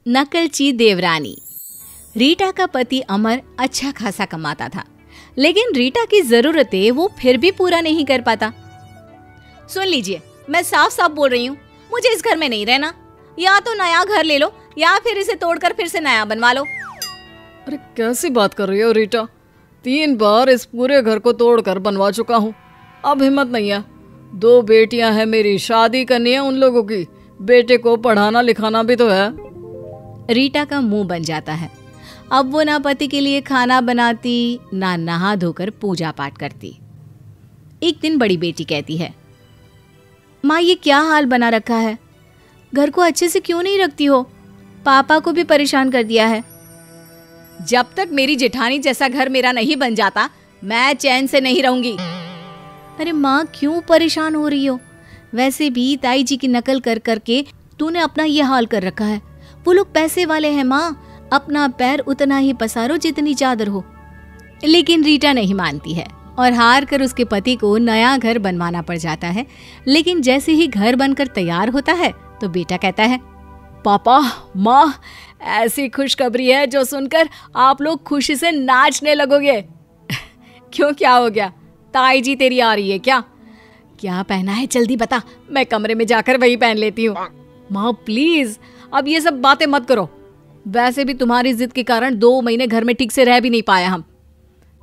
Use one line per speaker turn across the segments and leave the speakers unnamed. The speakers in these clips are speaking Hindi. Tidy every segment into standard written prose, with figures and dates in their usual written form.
नकलची देवरानी। रीटा का पति अमर अच्छा खासा कमाता था, लेकिन रीटा की जरूरतें वो फिर भी पूरा नहीं कर पाता। सुन लीजिए, मैं साफ साफ बोल रही हूँ, मुझे इस घर में नहीं रहना। या तो नया घर ले लो या फिर इसे तोड़कर फिर से नया बनवा लो।
अरे कैसी बात कर रही हो रीटा? 3 बार इस पूरे घर को तोड़कर बनवा चुका हूँ, अब हिम्मत नहीं है। 2 बेटियां हैं मेरी, शादी करनी है उन लोगों की, बेटे को पढ़ाना लिखाना भी तो है।
रीटा का मुंह बन जाता है। अब वो ना पति के लिए खाना बनाती, ना नहा धोकर पूजा पाठ करती। एक दिन बड़ी बेटी कहती है, माँ ये क्या हाल बना रखा है, घर को अच्छे से क्यों नहीं रखती हो? पापा को भी परेशान कर दिया है। जब तक मेरी जेठानी जैसा घर मेरा नहीं बन जाता, मैं चैन से नहीं रहूंगी। अरे माँ क्यों परेशान हो रही हो? वैसे भी ताई जी की नकल कर करके तूने अपना ये हाल कर रखा है। वो लोग पैसे वाले हैं माँ, अपना पैर उतना ही पसारो जितनी चादर हो। लेकिन रीटा नहीं मानती है और हार कर उसके पति को नया घर बनवाना पड़ जाता है। लेकिन जैसे ही घर बनकर तैयार होता है तो बेटा कहता है,
पापा माँ, ऐसी खुशखबरी है जो सुनकर आप लोग खुशी से नाचने लगोगे।
क्यों, क्या हो गया? ताई जी तेरी आ रही है क्या? क्या पहना है जल्दी बता, मैं कमरे में जाकर वही पहन लेती हूँ।
माँ प्लीज अब ये सब बातें मत करो, वैसे भी तुम्हारी जिद के कारण 2 महीने घर में ठीक से रह भी नहीं पाए हम।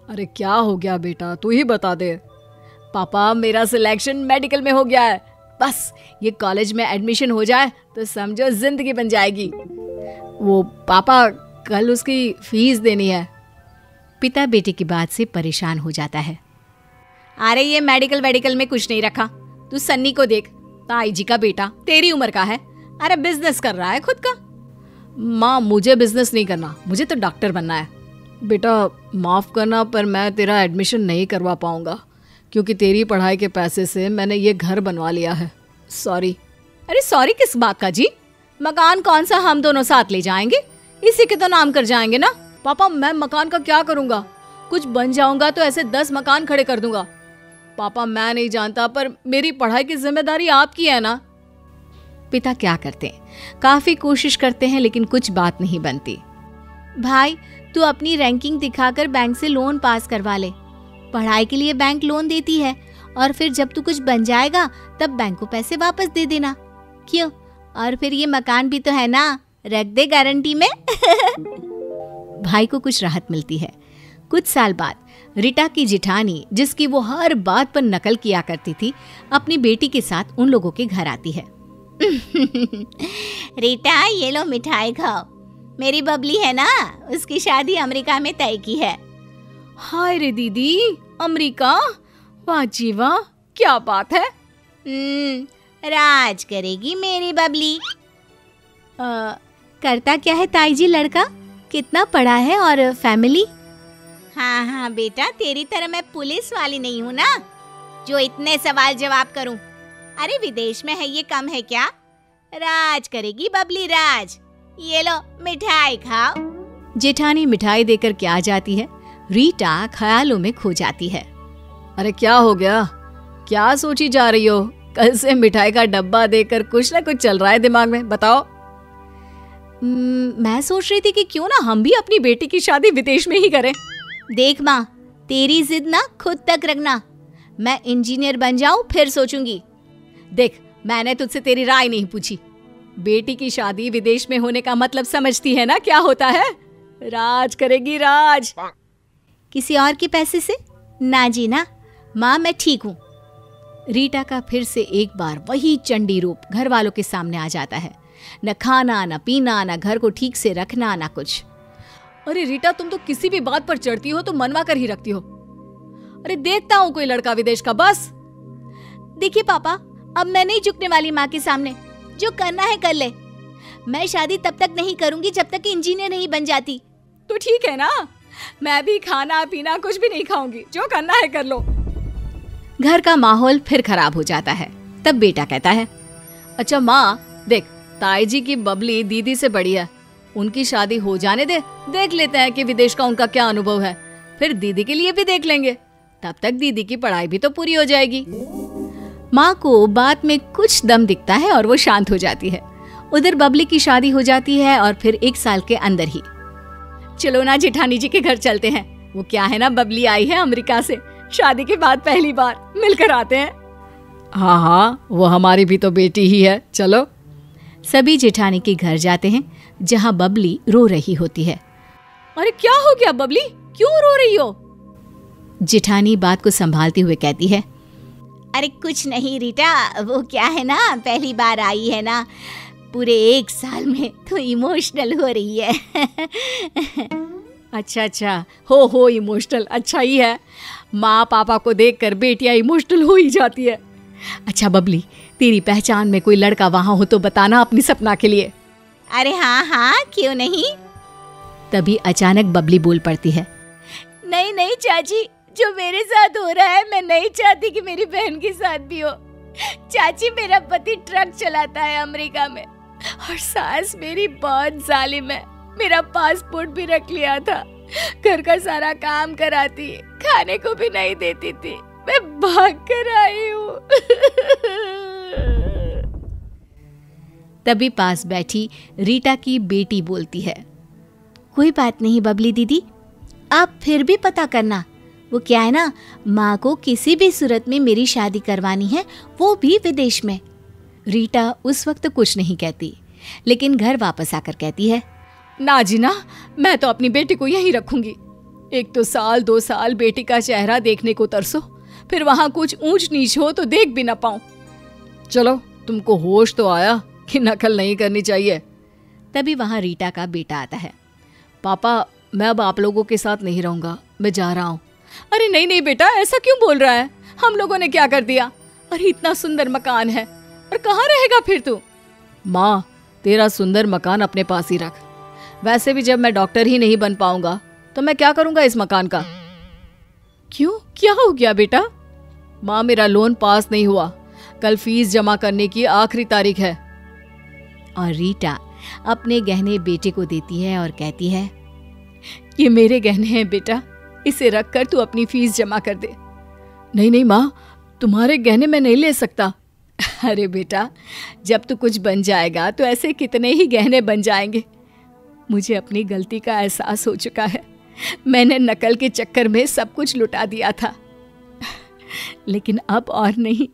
अरे क्या हो गया बेटा, तू ही बता दे।
पापा मेरा सिलेक्शन मेडिकल में हो गया है, बस ये कॉलेज में एडमिशन हो जाए तो समझो जिंदगी बन जाएगी।
वो पापा कल उसकी फीस देनी है।
पिता बेटे की बात से परेशान हो जाता है। अरे ये मेडिकल में कुछ नहीं रखा, तू सन्नी को देख, ताई जी का बेटा तेरी उम्र का है। अरे बिजनेस कर रहा है खुद का।
माँ मुझे बिजनेस नहीं करना, मुझे तो डॉक्टर बनना है। बेटा माफ करना पर मैं तेरा एडमिशन नहीं करवा पाऊंगा, क्योंकि तेरी पढ़ाई के पैसे से मैंने ये घर बनवा लिया है। सॉरी।
अरे सॉरी किस बात का जी? मकान कौन सा हम दोनों साथ ले जाएंगे, इसी के तो नाम कर जाएंगे ना।
पापा मैं मकान का क्या करूंगा, कुछ बन जाऊंगा तो ऐसे 10 मकान खड़े कर दूंगा। पापा मैं नहीं जानता पर मेरी पढ़ाई की जिम्मेदारी आपकी है ना।
पिता क्या करते हैं, काफी कोशिश करते हैं लेकिन कुछ बात नहीं बनती। भाई तू अपनी रैंकिंग दिखाकर बैंक से लोन पास करवा ले, पढ़ाई के लिए बैंक लोन देती है और फिर जब तू कुछ बन जाएगा तब बैंक को पैसे वापस दे देना। क्यों? और फिर ये मकान भी तो है ना, रख दे गारंटी में। भाई को कुछ राहत मिलती है। कुछ साल बाद रीटा की जिठानी, जिसकी वो हर बात पर नकल किया करती थी, अपनी बेटी के साथ उन लोगों के घर आती है। रीटा ये लो मिठाई खाओ, मेरी बबली है ना, उसकी शादी अमेरिका में तय की है।
हाय रे दीदी, अमेरिका? वाह जी वाह, क्या बात है।
राज करेगी मेरी बबली। करता क्या है ताई जी लड़का, कितना पढ़ा है और फैमिली? हाँ बेटा, तेरी तरह मैं पुलिस वाली नहीं हूँ ना जो इतने सवाल जवाब करूँ। अरे विदेश में है ये कम है क्या? राज करेगी बबली राज। ये लो मिठाई खाओ। जेठानी मिठाई देकर क्या जाती है, रीटा ख्यालों में खो जाती है।
अरे क्या हो गया, क्या सोची जा रही हो? कल से मिठाई का डब्बा देकर कुछ ना कुछ चल रहा है दिमाग में, बताओ।
मैं सोच रही थी कि क्यों ना हम भी अपनी बेटी की शादी विदेश में ही करें। देख माँ, तेरी जिद ना खुद तक रखना, मैं इंजीनियर बन जाऊं फिर सोचूंगी। देख मैंने तुझसे तेरी राय नहीं पूछी, बेटी की शादी विदेश में होने का मतलब समझती है ना क्या होता है? राज करेगी राज। किसी और के पैसे से? ना जी ना माँ, मैं ठीक हूँ। रीटा का फिर से एक बार वही चंडी रूप घर वालों के सामने आ जाता है। न खाना न पीना, न घर को ठीक से रखना, न कुछ।
अरे रीटा तुम तो किसी भी बात पर चढ़ती हो तो मनवा कर ही रखती हो। अरे देखता हूँ कोई लड़का विदेश का, बस।
देखिए पापा, अब मैं नहीं झुकने वाली माँ के सामने, जो करना है कर ले। मैं शादी तब तक नहीं करूंगी जब तक इंजीनियर नहीं बन जाती।
तो ठीक है ना, मैं भी खाना पीना कुछ भी नहीं खाऊंगी, जो करना है कर लो।
घर का माहौल फिर खराब हो जाता है। तब बेटा कहता है,
अच्छा माँ देख, ताई जी की बबली दीदी से बड़ी है, उनकी शादी हो जाने दे, देख लेते हैं कि विदेश का उनका क्या अनुभव है, फिर दीदी के लिए भी देख लेंगे, तब तक दीदी की पढ़ाई भी तो पूरी हो जाएगी।
माँ को बात में कुछ दम दिखता है और वो शांत हो जाती है। उधर बबली की शादी हो जाती है और फिर 1 साल के अंदर ही। चलो ना जेठानी जी के घर चलते हैं। वो क्या है ना, बबली आई है अमेरिका से, शादी के बाद पहली बार मिलकर आते हैं।
हाँ हाँ, वो हमारी भी तो बेटी ही है, चलो।
सभी जेठानी के घर जाते हैं जहाँ बबली रो रही होती है।
अरे क्या हो गया बबली, क्यों रो रही हो?
जेठानी बात को संभालते हुए कहती है,
अरे कुछ नहीं रीटा, वो क्या है ना, पहली बार आई है ना, पूरे 1 साल में तो इमोशनल हो रही है।
अच्छा, हो इमोशनल, अच्छा ही है। माँ पापा को देखकर बेटियां इमोशनल हो ही जाती है।
अच्छा बबली, तेरी पहचान में कोई लड़का वहां हो तो बताना अपनी सपना के लिए।
अरे हाँ, क्यों नहीं।
तभी अचानक बबली बोल पड़ती है,
नहीं चाची, जो मेरे साथ हो रहा है मैं नहीं चाहती कि मेरी बहन के साथ भी हो। चाची, मेरा पति ट्रक चलाता है अमेरिका में और सास मेरी बहुत जालिम है। मेरा पासपोर्ट भी रख लिया था, घर का सारा काम कराती, खाने को भी नहीं देती थी। मैं भाग कर आई हूँ।
तभी पास बैठी रीटा की बेटी बोलती है,
कोई बात नहीं बबली दीदी, आप फिर भी पता करना। वो क्या है ना, माँ को किसी भी सूरत में मेरी शादी करवानी है, वो भी विदेश में।
रीटा उस वक्त कुछ नहीं कहती, लेकिन घर वापस आकर कहती है,
ना जी ना, मैं तो अपनी बेटी को यहीं रखूंगी। 1 तो साल 2 साल बेटी का चेहरा देखने को तरसो, फिर वहां कुछ ऊंच नीच हो तो देख भी ना पाऊं। चलो, तुमको होश तो आया कि नकल नहीं करनी चाहिए।
तभी वहां रीटा का बेटा आता है।
पापा, मैं अब आप लोगों के साथ नहीं रहूंगा, मैं जा रहा हूँ। अरे नहीं बेटा, ऐसा क्यों बोल रहा है? हम लोगों ने क्या कर दिया? अरे इतना सुंदर मकान है, और कहाँ रहेगा फिर तू? माँ, तेरा सुंदर मकान अपने पास ही रख। वैसे भी जब मैं डॉक्टर ही नहीं बन पाऊंगा तो मैं क्या करूंगा इस मकान का? क्यों, क्या हो गया बेटा? माँ, मेरा लोन पास नहीं हुआ, कल फीस जमा करने की आखिरी तारीख है।
और रीटा अपने गहने बेटे को देती है और कहती है, ये मेरे गहने हैं बेटा, इसे रखकर तू अपनी फीस जमा कर दे।
नहीं माँ, तुम्हारे गहने मैं नहीं ले सकता।
अरे बेटा, जब तू कुछ बन जाएगा तो ऐसे कितने ही गहने बन जाएंगे। मुझे अपनी गलती का एहसास हो चुका है। मैंने नकल के चक्कर में सब कुछ लुटा दिया था, लेकिन अब और नहीं।